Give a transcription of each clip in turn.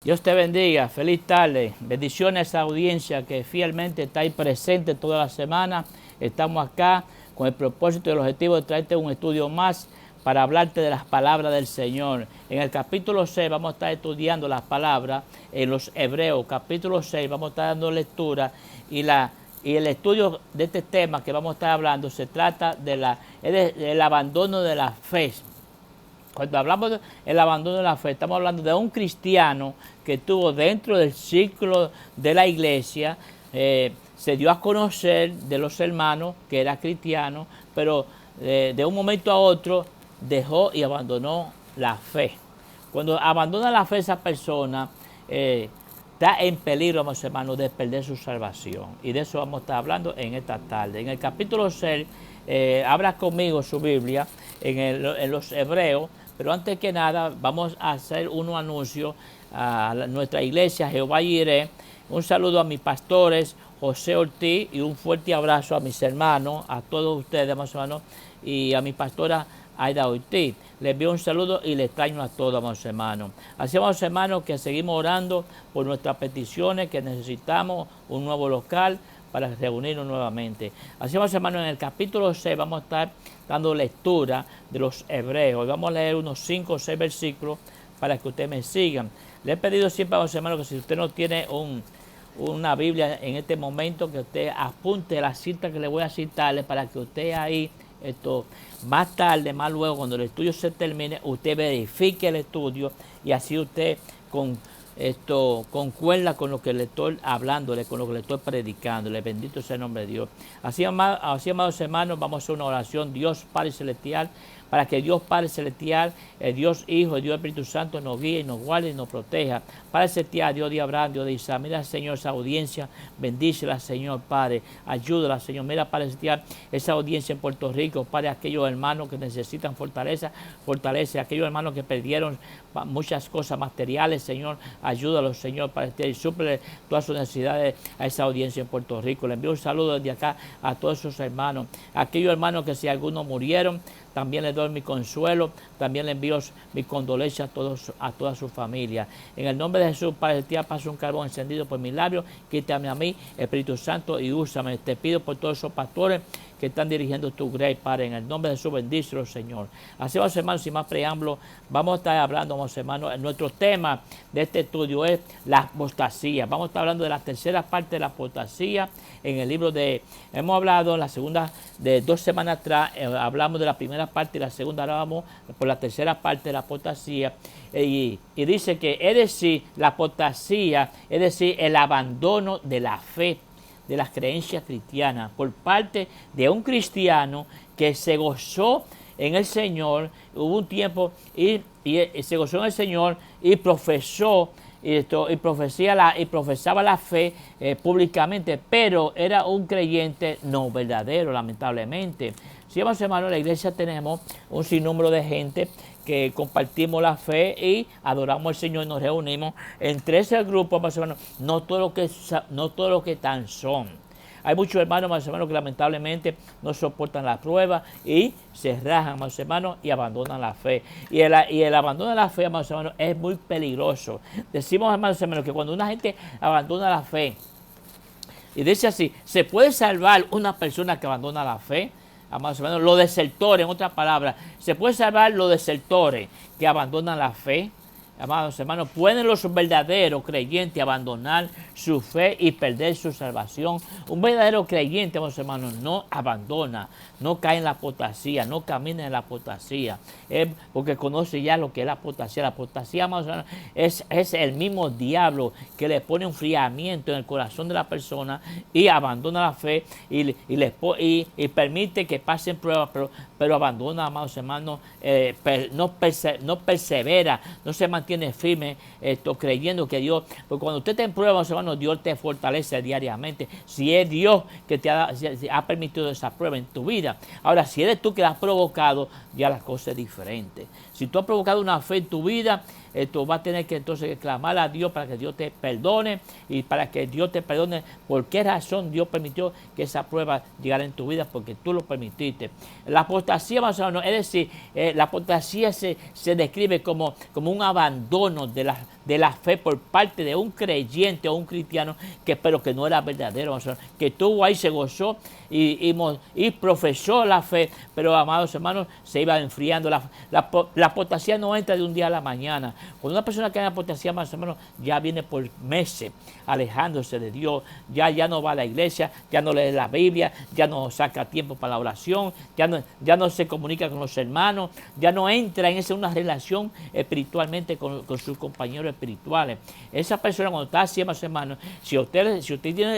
Dios te bendiga, feliz tarde, bendiciones a esa audiencia que fielmente está ahí presente toda la semana. Estamos acá con el propósito y el objetivo de traerte un estudio más para hablarte de las palabras del Señor. En el capítulo 6 vamos a estar estudiando las palabras en los Hebreos, capítulo 6 vamos a estar dando lectura y el estudio de este tema que vamos a estar hablando se trata del abandono de la fe. Cuando hablamos del abandono de la fe, estamos hablando de un cristiano que estuvo dentro del círculo de la iglesia, se dio a conocer de los hermanos que era cristiano, pero de un momento a otro dejó y abandonó la fe. Cuando abandona la fe esa persona, está en peligro, mis hermanos, de perder su salvación. Y de eso vamos a estar hablando en esta tarde. En el capítulo 6, abra conmigo su Biblia en los Hebreos. Pero antes que nada, vamos a hacer unos anuncios a nuestra iglesia, Jehová Jireh. Un saludo a mis pastores, José Ortiz, y un fuerte abrazo a mis hermanos, a todos ustedes, mis hermanos, y a mi pastora Aida Ortiz. Les envío un saludo y les extraño a todos, mis hermanos. Así, mis hermanos, que seguimos orando por nuestras peticiones, que necesitamos un nuevo local para reunirnos nuevamente. Así, mis hermanos, en el capítulo 6 vamos a estar dando lectura de los Hebreos. Vamos a leer unos 5 o 6 versículos para que ustedes me sigan. Le he pedido siempre a los hermanos que si usted no tiene una Biblia en este momento, que usted apunte la cita que le voy a citarle para que usted ahí, más tarde, más luego, cuando el estudio se termine, usted verifique el estudio y así usted concuerda con lo que le estoy hablándole, con lo que le estoy predicándole. Bendito sea el nombre de Dios. Así, amados hermanos, vamos a hacer una oración. Dios Padre Celestial, para que Dios Padre Celestial, el Dios Hijo, el Dios Espíritu Santo nos guíe, nos guarde y nos proteja. Padre Celestial, Dios de Abraham, Dios de Isaac, mira, Señor, esa audiencia, bendícela, Señor, Padre, ayúdala, Señor. Mira, Padre Celestial, esa audiencia en Puerto Rico, Padre, aquellos hermanos que necesitan fortalece, aquellos hermanos que perdieron muchas cosas materiales, Señor, ayúdalos, Señor, Padre Celestial, y suple todas sus necesidades a esa audiencia en Puerto Rico. Le envío un saludo desde acá a todos esos hermanos, aquellos hermanos que si algunos murieron, también les doy mi consuelo, también le envío mi condolencia a toda su familia. En el nombre de Jesús, Padre Celestial, paso un carbón encendido por mis labios, quítame a mí, Espíritu Santo, y úsame. Te pido por todos esos pastores que están dirigiendo tu grey, Padre, en el nombre de Jesús, bendícelo, Señor. Así, vamos, hermanos, sin más preámbulo, vamos a estar hablando, vamos, hermanos, nuestro tema de este estudio es la apostasía. Vamos a estar hablando de la tercera parte de la apostasía en el libro hemos hablado en la segunda, de 2 semanas atrás, hablamos de la primera parte y la segunda, ahora vamos por la tercera parte de la apostasía. Y dice que es decir, la apostasía, es decir, el abandono de la fe, de las creencias cristianas por parte de un cristiano que se gozó en el Señor, hubo un tiempo y se gozó en el Señor y profesó y profesaba la fe públicamente, pero era un creyente no verdadero, lamentablemente. Si vamos, hermanos, en la iglesia tenemos un sinnúmero de gente que compartimos la fe y adoramos al Señor y nos reunimos. Entre ese grupo, más hermanos, no todo lo que tan son. Hay muchos hermanos, más hermanos, que lamentablemente no soportan la prueba y se rajan, más hermanos, y abandonan la fe. Y el abandono de la fe, más hermanos, es muy peligroso. Decimos, hermanos, que cuando una gente abandona la fe, y dice así, ¿se puede salvar una persona que abandona la fe? Amados hermanos, los desertores, en otras palabras, ¿se puede salvar los desertores que abandonan la fe? Amados hermanos, ¿pueden los verdaderos creyentes abandonar su fe y perder su salvación? Un verdadero creyente, amados hermanos, no abandona, no cae en la apostasía, no camina en la apostasía, porque conoce ya lo que es la apostasía. La apostasía, amados hermanos, es el mismo diablo que le pone un enfriamiento en el corazón de la persona y abandona la fe y permite que pasen pruebas, pero abandona, amados hermanos, no persevera, no se mantiene firme, creyendo que Dios, porque cuando usted te en prueba, hermanos, Dios te fortalece diariamente. Si es Dios que te ha permitido esa prueba en tu vida. Ahora, si eres tú que la has provocado, ya la cosa es diferente. Si tú has provocado una fe en tu vida, tú vas a tener que entonces clamar a Dios para que Dios te perdone y para que Dios te perdone por qué razón Dios permitió que esa prueba llegara en tu vida, porque tú lo permitiste. La apostasía, más o menos, es decir, la apostasía se describe como un abandono de de la fe por parte de un creyente o un cristiano pero que no era verdadero, que estuvo ahí, se gozó y profesó la fe, pero amados hermanos, se iba enfriando. La apostasía no entra de un día a la mañana. Cuando una persona que hay apostasía, amados hermanos, ya viene por meses alejándose de Dios, ya no va a la iglesia, ya no lee la Biblia, ya no saca tiempo para la oración, ya no se comunica con los hermanos, ya no entra en una relación espiritualmente con sus compañeros espirituales. Esa persona, cuando está así, hermanos, si usted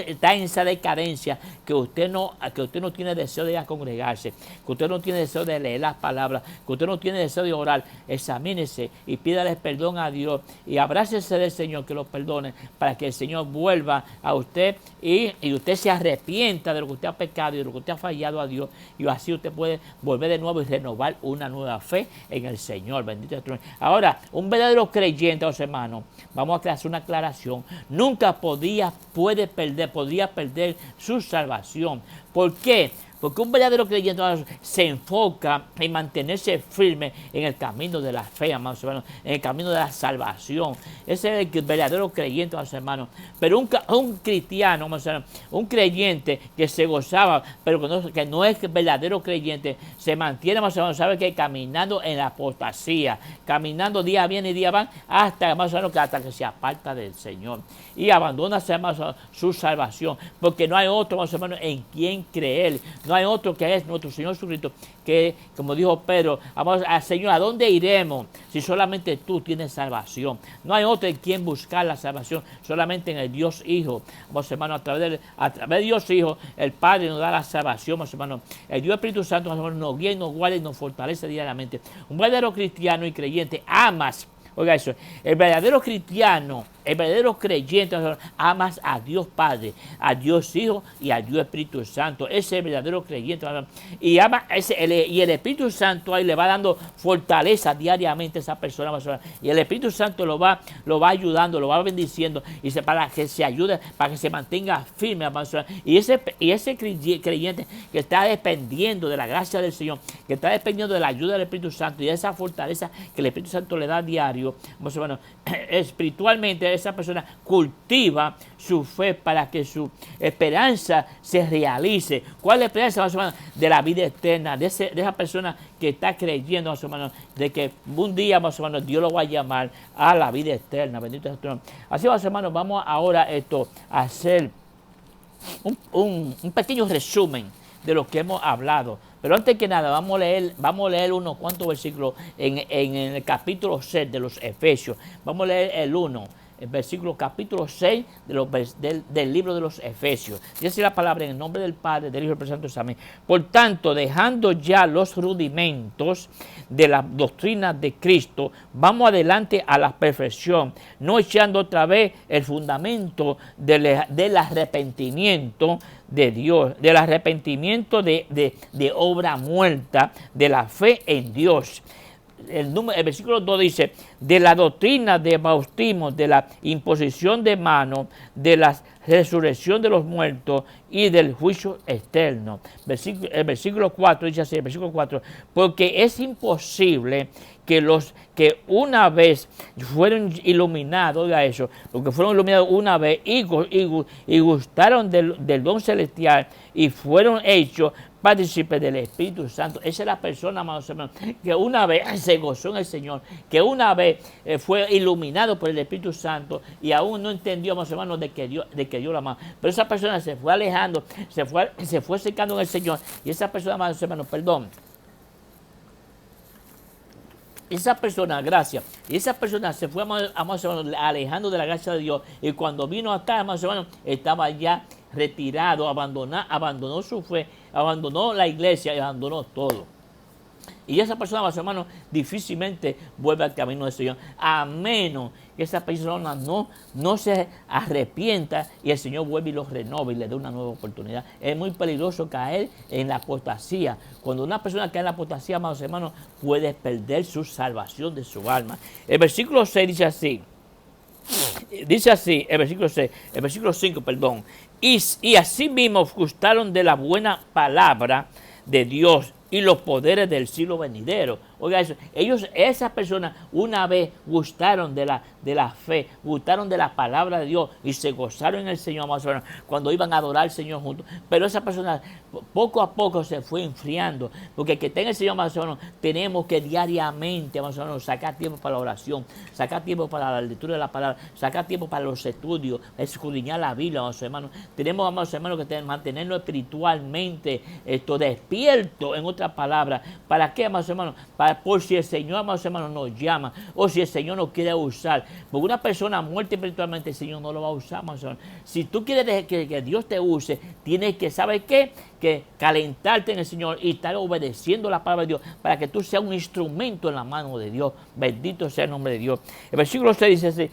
está en esa decadencia, que usted no tiene deseo de ir a congregarse, que usted no tiene deseo de leer las palabras, que usted no tiene deseo de orar, examínese y pídale perdón a Dios y abrácese del Señor, que lo perdone, para que el Señor vuelva a usted y usted se arrepienta de lo que usted ha pecado y de lo que usted ha fallado a Dios, y así usted puede volver de nuevo y renovar una nueva fe en el Señor. Bendito sea tu nombre. Ahora, un verdadero creyente, hermanos, vamos a hacer una aclaración, nunca podría perder su salvación. ¿Por qué? Porque un verdadero creyente se enfoca en mantenerse firme en el camino de la fe, amados hermanos, en el camino de la salvación. Ese es el verdadero creyente, amados hermanos. Pero un cristiano, amados hermanos, un creyente que se gozaba, pero que no es verdadero creyente, se mantiene, amados hermanos, sabe que caminando en la apostasía, caminando día bien y día van, hasta que se aparta del Señor y abandona, amados, su salvación, porque no hay otro, amados hermanos, en quien creer. No hay otro que es nuestro Señor Jesucristo, que, como dijo Pedro, vamos al Señor, ¿a dónde iremos si solamente tú tienes salvación? No hay otro en quien buscar la salvación, solamente en el Dios Hijo. Vamos, hermanos, a través de Dios Hijo, el Padre nos da la salvación, vamos, hermanos. El Dios Espíritu Santo, hermanos, nos guía y nos guarda y nos fortalece diariamente. Un verdadero cristiano y creyente amas. Oiga eso, el verdadero cristiano, el verdadero creyente, amas a Dios Padre, a Dios Hijo y a Dios Espíritu Santo. Ese es el verdadero creyente. Y el Espíritu Santo ahí le va dando fortaleza diariamente a esa persona. Y el Espíritu Santo lo va ayudando, lo va bendiciendo, para que se ayude, para que se mantenga firme. Y ese creyente que está dependiendo de la gracia del Señor, que está dependiendo de la ayuda del Espíritu Santo y de esa fortaleza que el Espíritu Santo le da diario, espiritualmente esa persona cultiva su fe para que su esperanza se realice. ¿Cuál es la esperanza, de la vida eterna? De esa persona que está creyendo, de que un día, Dios lo va a llamar a la vida eterna. Bendito sea tu nombre. Así, hermanos, vamos ahora a hacer un pequeño resumen de lo que hemos hablado. Pero antes que nada, vamos a leer unos cuantos versículos en el capítulo 6 de los Efesios. Vamos a leer el versículo capítulo 6 del libro de los Efesios. Dice la palabra: en el nombre del Padre, del Hijo y del Espíritu Santo. Amén. Por tanto, dejando ya los rudimentos de la doctrina de Cristo, vamos adelante a la perfección, no echando otra vez el fundamento del arrepentimiento de Dios, del arrepentimiento de obra muerta, de la fe en Dios. El versículo 2 dice: de la doctrina de bautismo, de la imposición de manos, de la resurrección de los muertos y del juicio eterno. El versículo 4 dice así, el versículo 4: porque es imposible que los que una vez fueron iluminados, oiga eso, los que fueron iluminados una vez y gustaron del don celestial y fueron hechos partícipes del Espíritu Santo. Esa es la persona, amados hermanos, que una vez se gozó en el Señor, que una vez fue iluminado por el Espíritu Santo y aún no entendió, amados hermanos, de que Dios la amaba. Pero esa persona se fue alejando, se fue secando en el Señor, y esa persona, amados hermanos, esa persona, gracias, y esa persona se fue, amados hermanos, alejando de la gracia de Dios, y cuando vino acá, amados hermanos, estaba ya retirado, abandonó su fe, abandonó la iglesia y abandonó todo. Y esa persona, amados hermanos, difícilmente vuelve al camino del Señor, a menos que esa persona no se arrepienta y el Señor vuelve y los renova y le da una nueva oportunidad. Es muy peligroso caer en la apostasía. Cuando una persona cae en la apostasía, amados hermanos, puede perder su salvación de su alma. El versículo 6 dice así. Dice así, el versículo 5, perdón. Y así mismo gustaron de la buena palabra de Dios y los poderes del siglo venidero. Oiga eso, esas personas una vez gustaron de la fe, gustaron de la palabra de Dios y se gozaron en el Señor, más o menos, cuando iban a adorar al Señor juntos. Pero esa persona poco a poco se fue enfriando, porque que tenga el Señor, más o menos, tenemos que diariamente, más o menos, sacar tiempo para la oración, sacar tiempo para la lectura de la palabra, sacar tiempo para los estudios, escudriñar la Biblia, más o menos. Tenemos, amados hermanos, que mantenernos espiritualmente despiertos, en otras palabras. ¿Para qué, amados hermanos? Por si el Señor, amados hermanos, nos llama, o si el Señor nos quiere usar. Porque una persona muerta espiritualmente, el Señor no lo va a usar, amados hermanos. Si tú quieres que Dios te use, tienes que, ¿sabes qué? Que calentarte en el Señor y estar obedeciendo la palabra de Dios para que tú seas un instrumento en la mano de Dios. Bendito sea el nombre de Dios. El versículo 6 dice así: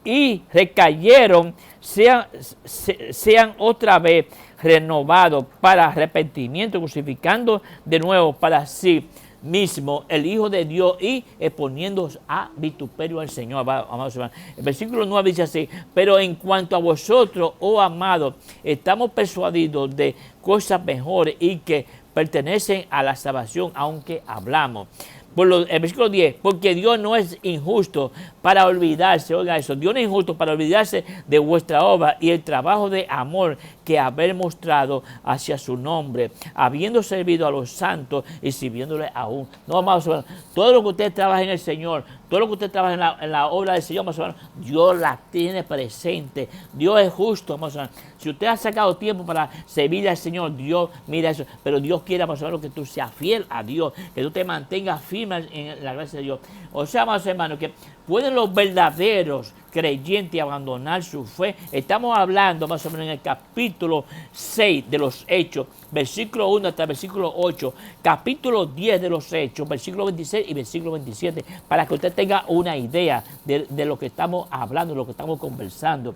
y recayeron, sean otra vez renovados para arrepentimiento, crucificando de nuevo para sí mismo el Hijo de Dios y exponiéndose a vituperio al Señor. Amados hermanos, el versículo 9 dice así: pero en cuanto a vosotros, oh amados, estamos persuadidos de cosas mejores y que pertenecen a la salvación, aunque hablamos. El versículo 10, porque Dios no es injusto para olvidarse, oiga eso, Dios no es injusto para olvidarse de vuestra obra y el trabajo de amor que habéis mostrado hacia su nombre, habiendo servido a los santos y sirviéndole aún. No, amados hermanos, todo lo que usted trabaja en el Señor, todo lo que usted trabaja en la obra del Señor, amados hermanos, Dios la tiene presente. Dios es justo, amados hermanos. Si usted ha sacado tiempo para servir al Señor, Dios mira eso, pero Dios quiere, amados hermanos, que tú seas fiel a Dios, que tú te mantengas firme en la gracia de Dios. O sea, amados hermanos, que pueden los verdaderos creyentes abandonar su fe. Estamos hablando más o menos en el capítulo 6 de los Hechos, versículo 1 hasta el versículo 8, capítulo 10 de los Hechos, versículo 26 y versículo 27, para que usted tenga una idea de lo que estamos hablando, de lo que estamos conversando.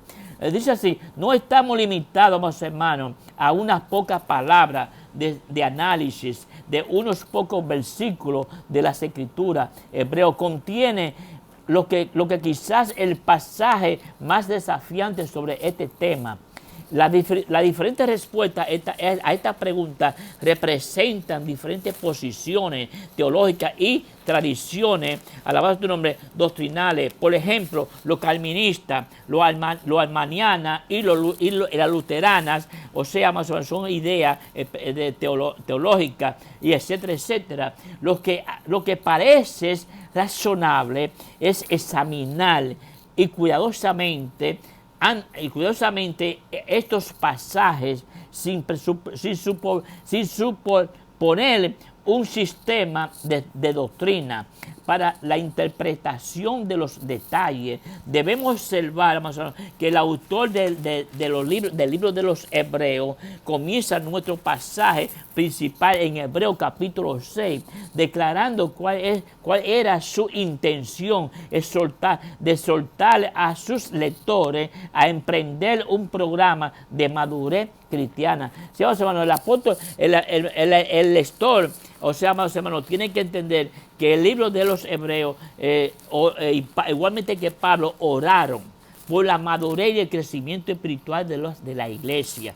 Dice así: no estamos limitados, amados hermanos, a unas pocas palabras de análisis de unos pocos versículos de las Escrituras. Hebreo contiene lo que quizás el pasaje más desafiante sobre este tema. Las diferentes respuestas a esta pregunta representan diferentes posiciones teológicas y tradiciones, alabado tu nombre, doctrinales. Por ejemplo, los calvinistas, los armanianas y las luteranas, o sea, más o menos son ideas teológicas, y etcétera, etcétera. Lo que parece razonable es examinar y cuidadosamente estos pasajes sin suponer un sistema de doctrina para la interpretación de los detalles. Debemos observar que el autor del libro de los Hebreos comienza nuestro pasaje principal en Hebreos capítulo 6, declarando cuál era su intención, de exhortar a sus lectores a emprender un programa de madurez cristiana. Sí, hermanos, el apóstol, el lector, o sea, amados hermanos, tienen que entender que el libro de los Hebreos, igualmente que Pablo, oraron por la madurez y el crecimiento espiritual de la iglesia.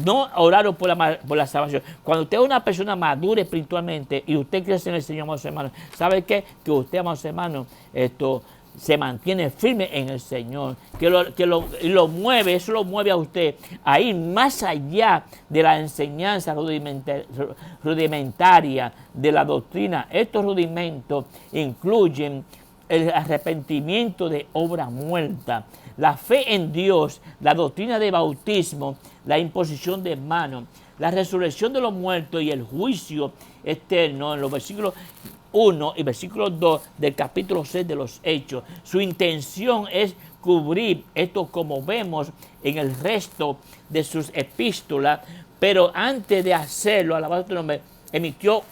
No oraron por la salvación. Cuando usted es una persona madura espiritualmente y usted crece en el Señor, amados hermanos, ¿sabe qué? Que usted, amados hermanos, se mantiene firme en el Señor, lo mueve, eso lo mueve a usted a ir más allá de la enseñanza rudimentaria de la doctrina. Estos rudimentos incluyen el arrepentimiento de obra muerta, la fe en Dios, la doctrina de bautismo, la imposición de manos, la resurrección de los muertos y el juicio eterno, en los versículos 1 y versículo 2 del capítulo 6 de los Hechos. Su intención es cubrir esto, como vemos en el resto de sus epístolas, pero antes de hacerlo, alabado tu nombre, emitió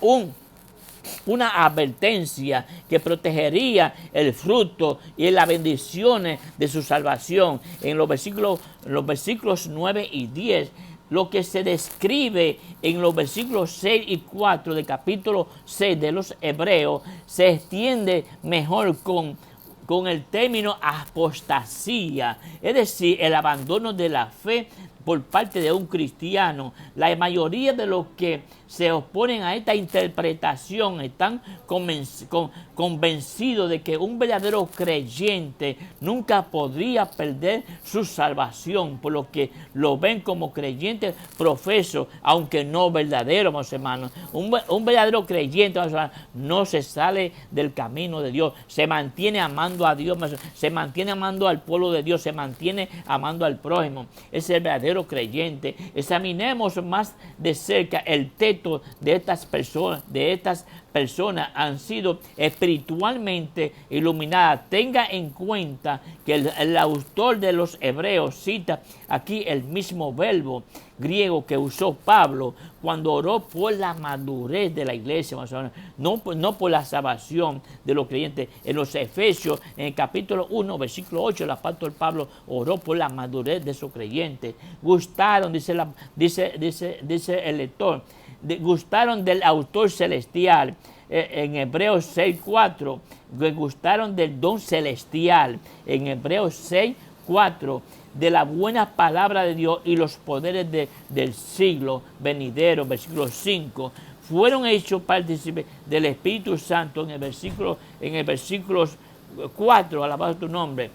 una advertencia que protegería el fruto y las bendiciones de su salvación. En los versículos 9 y 10, lo que se describe en los versículos 6 y 4 del capítulo 6 de los Hebreos se extiende mejor con el término apostasía, es decir, el abandono de la fe por parte de un cristiano. La mayoría de los que se oponen a esta interpretación están convencidos de que un verdadero creyente nunca podría perder su salvación, por lo que lo ven como creyente profeso, aunque no verdadero, hermanos. Un verdadero creyente, hermanos, no se sale del camino de Dios, se mantiene amando a Dios, se mantiene amando al pueblo de Dios, se mantiene amando al prójimo. Es el verdadero creyente. Examinemos más de cerca el texto de estas personas han sido espiritualmente iluminadas. Tenga en cuenta que el autor de los Hebreos cita aquí el mismo verbo griego que usó Pablo cuando oró por la madurez de la iglesia, no por la salvación de los creyentes. En los Efesios, en el capítulo 1, versículo 8, el apóstol Pablo oró por la madurez de sus creyentes. Gustaron, dice el lector, gustaron del autor celestial. En Hebreos 6:4, gustaron del don celestial. En Hebreos 6:4, de la buena palabra de Dios y los poderes del siglo venidero. Versículo 5, fueron hechos partícipes del Espíritu Santo. En el versículo 4, alabado tu nombre.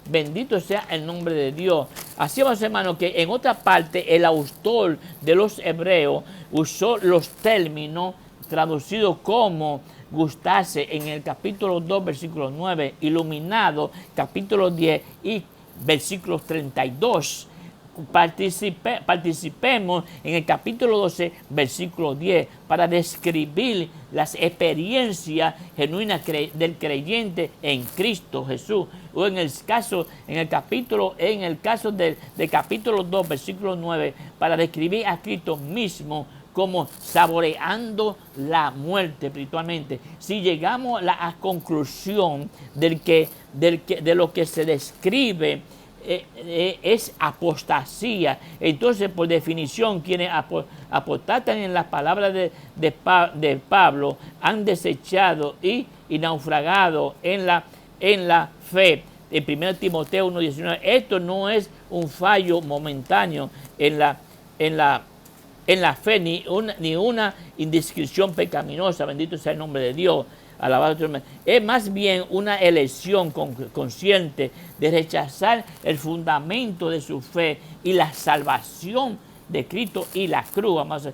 Bendito sea el nombre de Dios. Así vamos, hermano, que en otra parte el autor de los Hebreos usó los términos traducidos como gustarse en el capítulo 2, versículo 9, iluminado, capítulo 10 y versículos 32. Participemos en el capítulo 12, versículo 10, para describir las experiencias genuinas del creyente en Cristo Jesús. O en el caso del capítulo 2, versículo 9, para describir a Cristo mismo como saboreando la muerte espiritualmente. Si llegamos a la conclusión de lo que se describe es apostasía, entonces por definición quienes apostatan en las palabras de Pablo han desechado y naufragado en la fe. En 1 Timoteo 1:19, esto no es un fallo momentáneo en la fe, ni una indiscreción pecaminosa, bendito sea el nombre de Dios, alabado tu nombre. Es más bien una elección consciente de rechazar el fundamento de su fe y la salvación de Cristo y la cruz, vamos a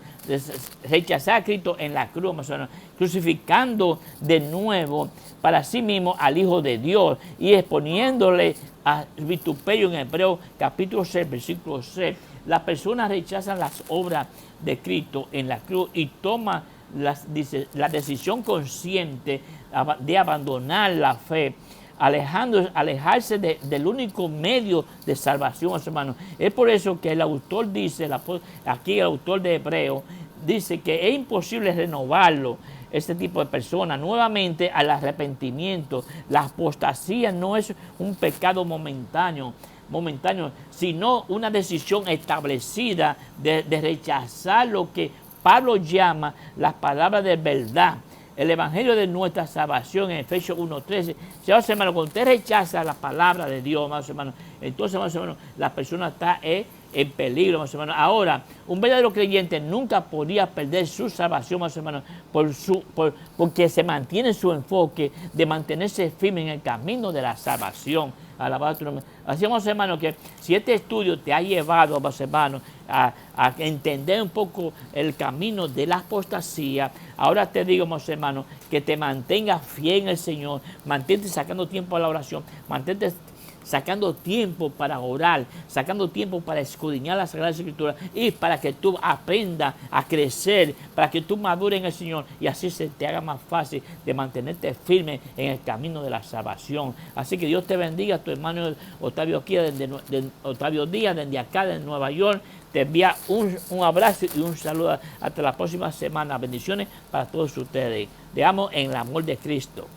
rechazar a Cristo en la cruz, vamos a crucificando de nuevo para sí mismo al Hijo de Dios y exponiéndole a vituperio. En Hebreos capítulo 6, versículo 6, las personas rechazan las obras de Cristo en la cruz y toman la decisión consciente de abandonar la fe, alejarse del único medio de salvación, hermanos. Es por eso que el autor dice, aquí el autor de Hebreo, dice que es imposible renovarlo, este tipo de personas, nuevamente al arrepentimiento. La apostasía no es un pecado momentáneo, sino una decisión establecida de rechazar lo que Pablo llama las palabras de verdad, el evangelio de nuestra salvación en Efesios 1:13. Señores hermanos, cuando usted rechaza la palabra de Dios, hermanos, entonces, hermanos, la persona está en peligro, hermanos. Ahora, un verdadero creyente nunca podría perder su salvación, hermanos, porque se mantiene su enfoque de mantenerse firme en el camino de la salvación. Alabado tu nombre. Así, hermanos, que si este estudio te ha llevado, hermanos, a entender un poco el camino de la apostasía, ahora te digo, hermanos, que te mantengas fiel en el Señor, mantente sacando tiempo a la oración, mantente sacando tiempo para orar, sacando tiempo para escudriñar las Sagradas Escrituras y para que tú aprendas a crecer, para que tú madures en el Señor y así se te haga más fácil de mantenerte firme en el camino de la salvación. Así que Dios te bendiga, tu hermano Octavio Díaz, desde acá, de Nueva York. Te envía un abrazo y un saludo hasta la próxima semana. Bendiciones para todos ustedes. Te amo en el amor de Cristo.